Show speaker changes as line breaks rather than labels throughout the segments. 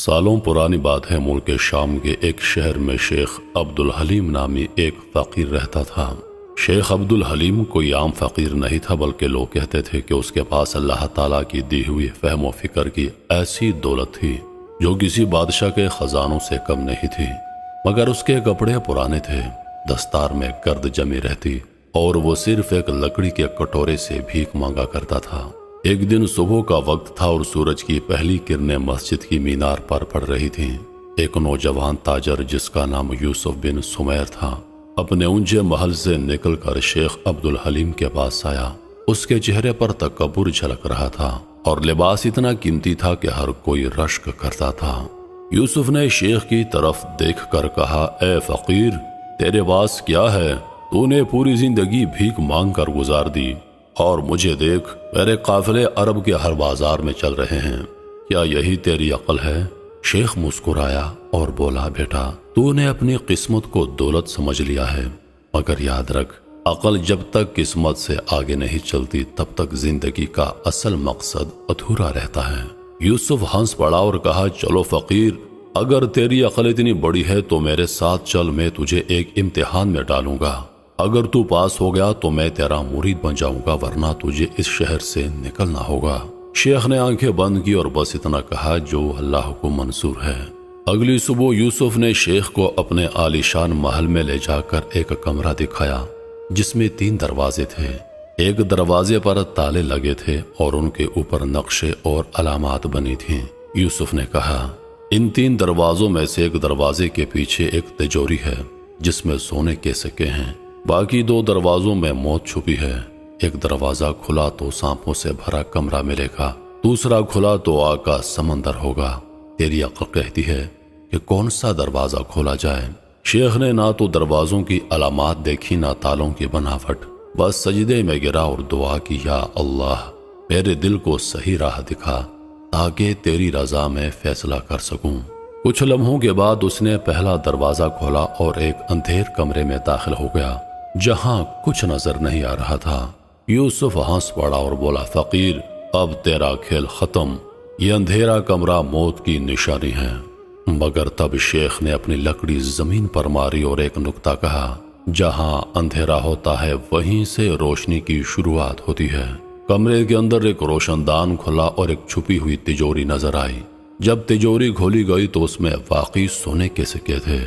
سالوں پرانی بات ہے، ملک شام کے ایک شہر میں شیخ عبدالحلیم نامی ایک فقیر رہتا تھا۔ شیخ عبدالحلیم کوئی عام فقیر نہیں تھا، بلکہ لوگ کہتے تھے کہ اس کے پاس اللہ تعالیٰ کی دی ہوئی فہم و فکر کی ایسی دولت تھی جو کسی بادشاہ کے خزانوں سے کم نہیں تھی، مگر اس کے کپڑے پرانے تھے، دستار میں گرد جمی رہتی اور وہ صرف ایک لکڑی کے کٹورے سے بھیک مانگا کرتا تھا۔ ایک دن صبح کا وقت تھا اور سورج کی پہلی کرنیں مسجد کی مینار پر پڑ رہی تھیں۔ ایک نوجوان تاجر جس کا نام یوسف بن سمیر تھا اپنے اونچے محل سے نکل کر شیخ عبدالحلیم کے پاس آیا۔ اس کے چہرے پر تکبر جھلک رہا تھا اور لباس اتنا قیمتی تھا کہ ہر کوئی رشک کرتا تھا۔ یوسف نے شیخ کی طرف دیکھ کر کہا، اے فقیر، تیرے پاس کیا ہے؟ تو نے پوری زندگی بھیک مانگ کر گزار دی اور مجھے دیکھ، میرے قافلے عرب کے ہر بازار میں چل رہے ہیں، کیا یہی تیری عقل ہے؟ شیخ مسکرایا اور بولا، بیٹا، تو نے اپنی قسمت کو دولت سمجھ لیا ہے، مگر یاد رکھ، عقل جب تک قسمت سے آگے نہیں چلتی تب تک زندگی کا اصل مقصد ادھورا رہتا ہے۔ یوسف ہنس پڑا اور کہا، چلو فقیر، اگر تیری عقل اتنی بڑی ہے تو میرے ساتھ چل، میں تجھے ایک امتحان میں ڈالوں گا، اگر تو پاس ہو گیا تو میں تیرا مرید بن جاؤں گا، ورنہ تجھے اس شہر سے نکلنا ہوگا۔ شیخ نے آنکھیں بند کی اور بس اتنا کہا جو اللہ کو منظور ہے۔ اگلی صبح یوسف نے شیخ کو اپنے عالیشان محل میں لے جا کر ایک کمرہ دکھایا جس میں 3 دروازے تھے۔ ایک دروازے پر تالے لگے تھے اور ان کے اوپر نقشے اور علامات بنی تھیں۔ یوسف نے کہا، ان 3 دروازوں میں سے ایک دروازے کے پیچھے ایک تجوری ہے جس میں سونے کے سکے ہیں، باقی 2 دروازوں میں موت چھپی ہے۔ ایک دروازہ کھلا تو سانپوں سے بھرا کمرہ ملے گا، دوسرا کھلا تو آگ کا سمندر ہوگا۔ تیری عقل کہتی ہے کہ کون سا دروازہ کھولا جائے؟ شیخ نے نہ تو دروازوں کی علامات دیکھی نہ تالوں کی بناوٹ، بس سجدے میں گرا اور دعا کی، یا اللہ، میرے دل کو صحیح راہ دکھا تاکہ تیری رضا میں فیصلہ کر سکوں۔ کچھ لمحوں کے بعد اس نے پہلا دروازہ کھولا اور ایک اندھیر کمرے میں داخل ہو گیا جہاں کچھ نظر نہیں آ رہا تھا۔ یوسف ہنس پڑا اور بولا، فقیر، اب تیرا کھیل ختم، یہ اندھیرا کمرہ موت کی نشانی ہے۔ مگر تب شیخ نے اپنی لکڑی زمین پر ماری اور ایک نکتہ کہا، جہاں اندھیرا ہوتا ہے وہیں سے روشنی کی شروعات ہوتی ہے۔ کمرے کے اندر ایک روشن دان کھلا اور ایک چھپی ہوئی تجوری نظر آئی۔ جب تجوری کھولی گئی تو اس میں واقعی سونے کے سکے تھے،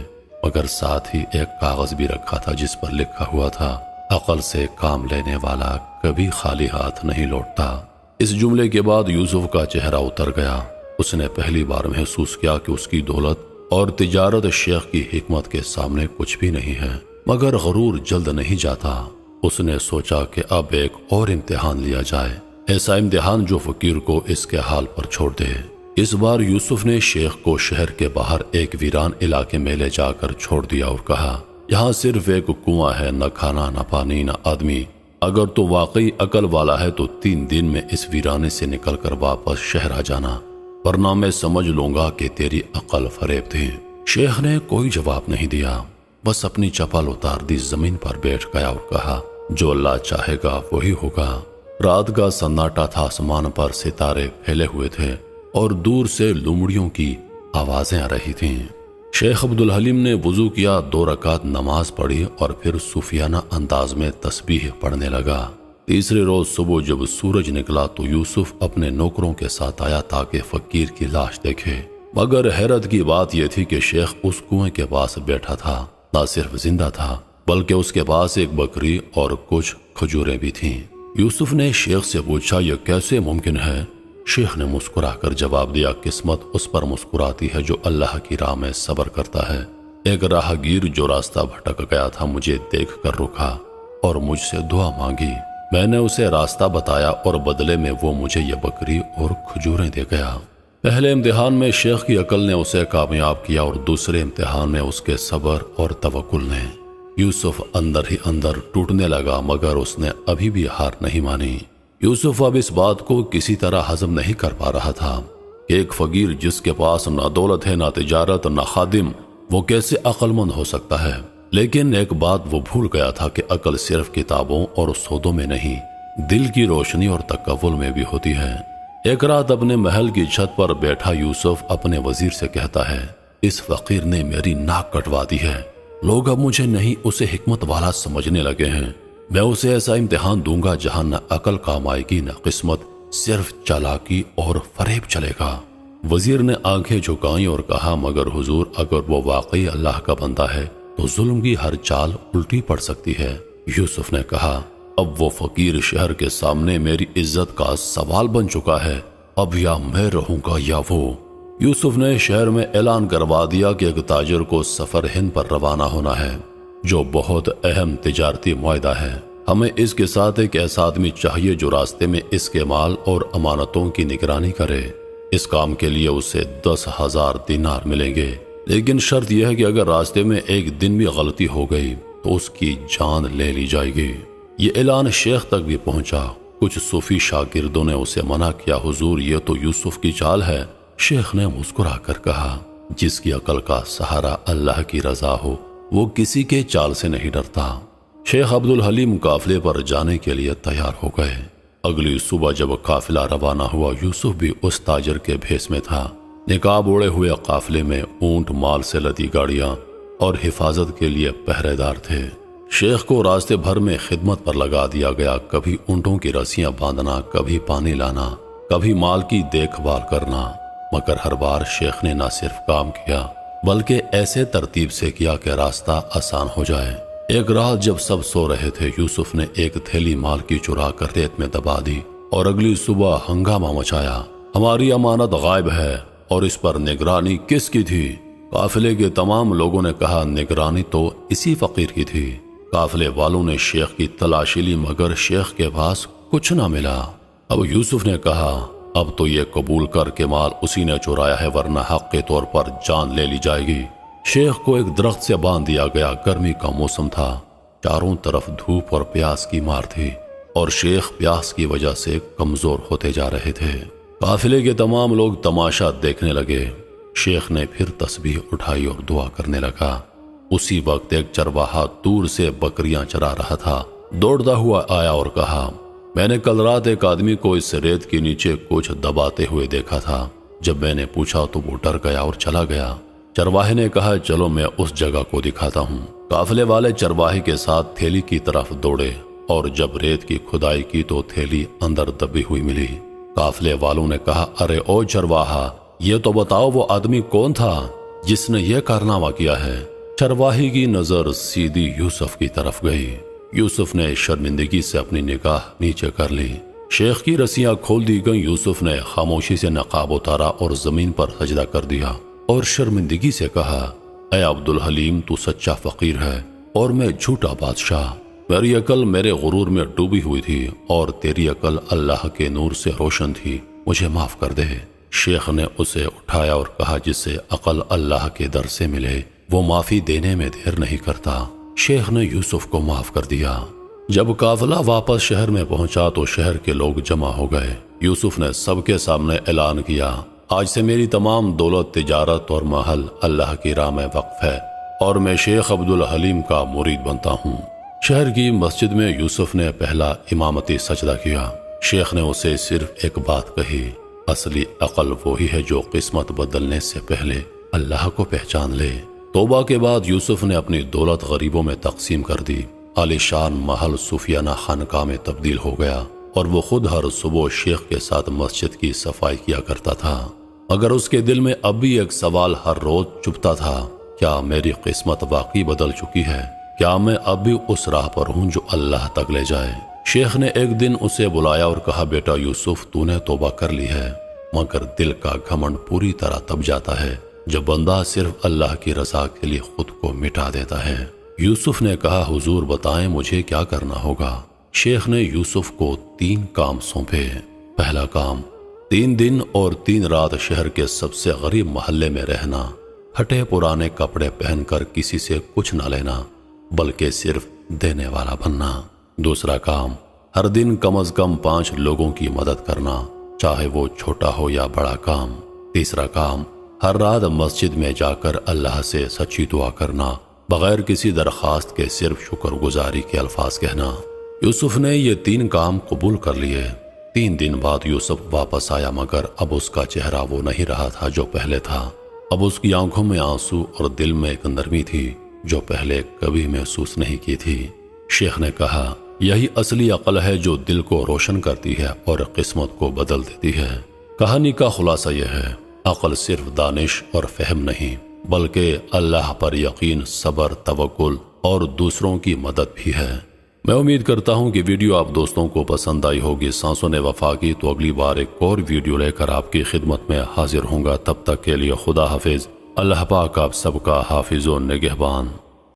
مگر ساتھ ہی ایک کاغذ بھی رکھا تھا جس پر لکھا ہوا تھا، عقل سے کام لینے والا کبھی خالی ہاتھ نہیں لوٹتا۔ اس جملے کے بعد یوسف کا چہرہ اتر گیا۔ اس نے پہلی بار محسوس کیا کہ اس کی دولت اور تجارت شیخ کی حکمت کے سامنے کچھ بھی نہیں ہے، مگر غرور جلد نہیں جاتا۔ اس نے سوچا کہ اب ایک اور امتحان لیا جائے، ایسا امتحان جو فقیر کو اس کے حال پر چھوڑ دے۔ اس بار یوسف نے شیخ کو شہر کے باہر ایک ویران علاقے میں لے جا کر چھوڑ دیا اور کہا، یہاں صرف ایک کنواں ہے، نہ کھانا، نہ پانی، نہ آدمی۔ اگر تو واقعی عقل والا ہے تو 3 دن میں اس ویرانے سے نکل کر واپس شہر آ جانا، ورنہ میں سمجھ لوں گا کہ تیری عقل فریب تھی۔ شیخ نے کوئی جواب نہیں دیا، بس اپنی چپل اتار دی، زمین پر بیٹھ گیا اور کہا، جو اللہ چاہے گا وہی ہوگا۔ رات کا سناٹا تھا، آسمان پر ستارے پھیلے ہوئے تھے اور دور سے لومڑیوں کی آوازیں آ رہی تھیں۔ شیخ عبدالحلیم نے وضو کیا، 2 رکعت نماز پڑھی اور پھر صوفیانہ انداز میں تسبیح پڑھنے لگا۔ تیسرے روز صبح جب سورج نکلا تو یوسف اپنے نوکروں کے ساتھ آیا تاکہ فقیر کی لاش دیکھے، مگر حیرت کی بات یہ تھی کہ شیخ اس کنویں کے پاس بیٹھا تھا، نہ صرف زندہ تھا بلکہ اس کے پاس ایک بکری اور کچھ کھجوریں بھی تھیں۔ یوسف نے شیخ سے پوچھا، یہ کیسے ممکن ہے؟ شیخ نے مسکرا کر جواب دیا، قسمت اس پر مسکراتی ہے جو اللہ کی راہ میں صبر کرتا ہے۔ ایک راہگیر جو راستہ بھٹک گیا تھا مجھے دیکھ کر رکا اور مجھ سے دعا مانگی، میں نے اسے راستہ بتایا اور بدلے میں وہ مجھے یہ بکری اور کھجوریں دے گیا۔ پہلے امتحان میں شیخ کی عقل نے اسے کامیاب کیا اور دوسرے امتحان میں اس کے صبر اور توکل نے۔ یوسف اندر ہی اندر ٹوٹنے لگا، مگر اس نے ابھی بھی ہار نہیں مانی۔ یوسف اب اس بات کو کسی طرح ہضم نہیں کر پا رہا تھا کہ ایک فقیر جس کے پاس نہ دولت ہے، نہ تجارت، نہ خادم، وہ کیسے عقل مند ہو سکتا ہے۔ لیکن ایک بات وہ بھول گیا تھا کہ عقل صرف کتابوں اور سودوں میں نہیں، دل کی روشنی اور تکول میں بھی ہوتی ہے۔ ایک رات اپنے محل کی چھت پر بیٹھا یوسف اپنے وزیر سے کہتا ہے، اس فقیر نے میری ناک کٹوا دی ہے، لوگ اب مجھے نہیں اسے حکمت والا سمجھنے لگے ہیں، میں اسے ایسا امتحان دوں گا جہاں نہ عقل کام آئے گی نہ قسمت، صرف چالاکی اور فریب چلے گا۔ وزیر نے آنکھیں جھکائیں اور کہا، مگر حضور اگر وہ واقعی اللہ کا بندہ ہے تو ظلم کی ہر چال الٹی پڑ سکتی ہے۔ یوسف نے کہا، اب وہ فقیر شہر کے سامنے میری عزت کا سوال بن چکا ہے، اب یا میں رہوں گا یا وہ۔ یوسف نے شہر میں اعلان کروا دیا کہ ایک تاجر کو سفر ہند پر روانہ ہونا ہے، جو بہت اہم تجارتی معاہدہ ہے۔ ہمیں اس کے ساتھ ایک ایسا آدمی چاہیے جو راستے میں اس کے مال اور امانتوں کی نگرانی کرے۔ اس کام کے لیے اسے 10,000 دینار ملیں گے، لیکن شرط یہ ہے کہ اگر راستے میں ایک دن بھی غلطی ہو گئی تو اس کی جان لے لی جائے گی۔ یہ اعلان شیخ تک بھی پہنچا۔ کچھ صوفی شاگردوں نے اسے منع کیا، حضور یہ تو یوسف کی چال ہے۔ شیخ نے مسکرا کر کہا، جس کی عقل کا سہارا اللہ کی رضا ہو وہ کسی کے چال سے نہیں ڈرتا۔ شیخ عبدالحلیم قافلے پر جانے کے لیے تیار ہو گئے۔ اگلی صبح جب قافلہ روانہ ہوا، یوسف بھی اس تاجر کے بھیس میں تھا۔ نقاب اوڑے ہوئے قافلے میں اونٹ، مال سے لدی گاڑیاں اور حفاظت کے لیے پہرے دار تھے۔ شیخ کو راستے بھر میں خدمت پر لگا دیا گیا، کبھی اونٹوں کی رسیاں باندھنا، کبھی پانی لانا، کبھی مال کی دیکھ بھال کرنا، مگر ہر بار شیخ نے نہ صرف کام کیا بلکہ ایسے ترتیب سے کیا کہ راستہ آسان ہو جائے۔ ایک رات جب سب سو رہے تھے، یوسف نے ایک تھیلی مال کی چرا کر ریت میں دبا دی اور اگلی صبح ہنگامہ مچایا، ہماری امانت غائب ہے اور اس پر نگرانی کس کی تھی؟ قافلے کے تمام لوگوں نے کہا، نگرانی تو اسی فقیر کی تھی۔ قافلے والوں نے شیخ کی تلاشی لی مگر شیخ کے پاس کچھ نہ ملا۔ اب یوسف نے کہا، اب تو یہ قبول کر کے مال اسی نے چرایا ہے، ورنہ حق کے طور پر جان لے لی جائے گی۔ شیخ کو ایک درخت سے باندھ دیا گیا۔ گرمی کا موسم تھا، چاروں طرف دھوپ اور پیاس کی مار تھی اور شیخ پیاس کی وجہ سے کمزور ہوتے جا رہے تھے۔ قافلے کے تمام لوگ تماشا دیکھنے لگے۔ شیخ نے پھر تسبیح اٹھائی اور دعا کرنے لگا۔ اسی وقت ایک چرواہا دور سے بکریاں چرا رہا تھا، دوڑتا ہوا آیا اور کہا، میں نے کل رات ایک آدمی کو اس ریت کے نیچے کچھ دباتے ہوئے دیکھا تھا، جب میں نے پوچھا تو وہ ڈر گیا اور چلا گیا۔ چرواہے نے کہا، چلو میں اس جگہ کو دکھاتا ہوں۔ قافلے والے چرواہے کے ساتھ تھیلی کی طرف دوڑے اور جب ریت کی کھدائی کی تو تھیلی اندر دبی ہوئی ملی۔ قافلے والوں نے کہا، ارے او چرواہا، یہ تو بتاؤ وہ آدمی کون تھا جس نے یہ کارنامہ کیا ہے؟ چرواہے کی نظر سیدھی یوسف کی طرف گئی۔ یوسف نے شرمندگی سے اپنی نگاہ نیچے کر لی۔ شیخ کی رسیاں کھول دی گئیں۔ یوسف نے خاموشی سے نقاب اتارا اور زمین پر سجدہ کر دیا اور شرمندگی سے کہا، اے عبدالحلیم، تو سچا فقیر ہے اور میں جھوٹا بادشاہ۔ میری عقل میرے غرور میں ڈوبی ہوئی تھی اور تیری عقل اللہ کے نور سے روشن تھی، مجھے معاف کر دے۔ شیخ نے اسے اٹھایا اور کہا، جس سے عقل اللہ کے در سے ملے وہ معافی دینے میں دیر نہیں کرتا۔ شیخ نے یوسف کو معاف کر دیا۔ جب قافلہ واپس شہر میں پہنچا تو شہر کے لوگ جمع ہو گئے۔ یوسف نے سب کے سامنے اعلان کیا، آج سے میری تمام دولت، تجارت اور محل اللہ کی راہ میں وقف ہے اور میں شیخ عبدالحلیم کا مرید بنتا ہوں۔ شہر کی مسجد میں یوسف نے پہلا امامتی سجدہ کیا۔ شیخ نے اسے صرف ایک بات کہی، اصلی عقل وہی ہے جو قسمت بدلنے سے پہلے اللہ کو پہچان لے۔ توبہ کے بعد یوسف نے اپنی دولت غریبوں میں تقسیم کر دی۔ عالی شان محل صوفیانہ خانقاہ میں تبدیل ہو گیا اور وہ خود ہر صبح شیخ کے ساتھ مسجد کی صفائی کیا کرتا تھا۔ مگر اس کے دل میں اب بھی ایک سوال ہر روز چبھتا تھا، کیا میری قسمت واقعی بدل چکی ہے؟ کیا میں اب بھی اس راہ پر ہوں جو اللہ تک لے جائے؟ شیخ نے ایک دن اسے بلایا اور کہا، بیٹا یوسف، تو نے توبہ کر لی ہے، مگر دل کا گھمنڈ پوری طرح تب جاتا ہے جب بندہ صرف اللہ کی رضا کے لیے خود کو مٹا دیتا ہے۔ یوسف نے کہا، حضور بتائیں مجھے کیا کرنا ہوگا؟ شیخ نے یوسف کو 3 کام سونپے۔ پہلا کام، 3 دن اور 3 رات شہر کے سب سے غریب محلے میں رہنا، پھٹے پرانے کپڑے پہن کر کسی سے کچھ نہ لینا بلکہ صرف دینے والا بننا۔ دوسرا کام، ہر دن کم از کم 5 لوگوں کی مدد کرنا، چاہے وہ چھوٹا ہو یا بڑا کام۔ تیسرا کام، ہر رات مسجد میں جا کر اللہ سے سچی دعا کرنا، بغیر کسی درخواست کے صرف شکر گزاری کے الفاظ کہنا۔ یوسف نے یہ 3 کام قبول کر لیے۔ 3 دن بعد یوسف واپس آیا، مگر اب اس کا چہرہ وہ نہیں رہا تھا جو پہلے تھا۔ اب اس کی آنکھوں میں آنسو اور دل میں ایک نرمی تھی جو پہلے کبھی محسوس نہیں کی تھی۔ شیخ نے کہا، یہی اصلی عقل ہے جو دل کو روشن کرتی ہے اور قسمت کو بدل دیتی ہے۔ کہانی کا خلاصہ یہ ہے، عقل صرف دانش اور فہم نہیں بلکہ اللہ پر یقین، صبر، توکل اور دوسروں کی مدد بھی ہے۔ میں امید کرتا ہوں کہ ویڈیو آپ دوستوں کو پسند آئی ہوگی۔ سانسوں نے وفا کی، تو اگلی بار ایک اور ویڈیو لے کر آپ کی خدمت میں حاضر ہوں گا۔ تب تک کے لیے خدا حافظ۔ اللہ پاک آپ سب کا حافظ و نگہبان۔